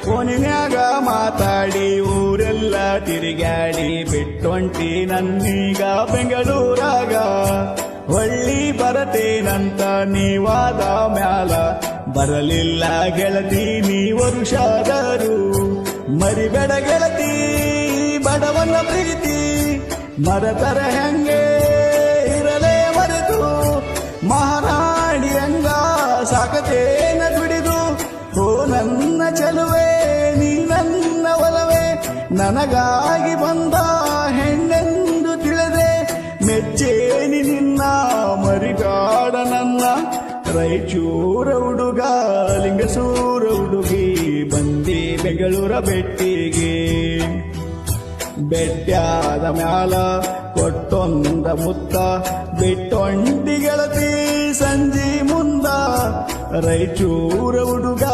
ಫೋನಿನ್ಯಾಗ ಮಾತಾಡಿ ಊರೆಲ್ಲ ತಿರುಗಾಡಿ ಬಿಟ್ಟೊಂಟಿ ನನ್ನೀಗ ಬೆಂಗಳೂರಾಗ ಹೊಳ್ಳಿ ಬರತೇನಂತ ನೀವಾದ ಮ್ಯಾಲ ಬರಲಿಲ್ಲ ಗೆಳತಿ ನೀ ವರುಷಾದರು ಮರಿಬೇಡ ಗೆಳತಿ ಬಡವನ ಪ್ರೀತಿ ಮರತರ ಹೆಂಗೆ ಇರಲೇ ಮರೆತು ಮಹಾರಾಣಿ ಹಂಗ ಸಾಕತೇನ ದುಡಿದು ಓ ನನ್ನ ಚಲುವೆ ನೀ ನನ್ನ ಒಲವೇ ನನಗಾಗಿ ಬಂದ ಹೆಣ್ಣೆಂದು ತಿಳಿದೆ ಮೆಚ್ಚೇನಿ ನಿನ್ನ ಮರಿಗಾಡ ನನ್ನ ರಾಯಚೂರ ಹುಡುಗ ಲಿಂಗಸೂರ ಹುಡುಗಿ ಬಂದಿ ಬೆಂಗಳೂರ ಬೆಟ್ಟಿಗೆ ಬೆಟ್ಟಾದ ಮ್ಯಾಲ ಕೊಟ್ಟೊಂದ ಮುತ್ತ ಬಿಟ್ಟೊಂಡಿ ಗೆಳತಿ ಸಂಜಿ ಮುಂದ ರಾಯಚೂರ ಹುಡುಗ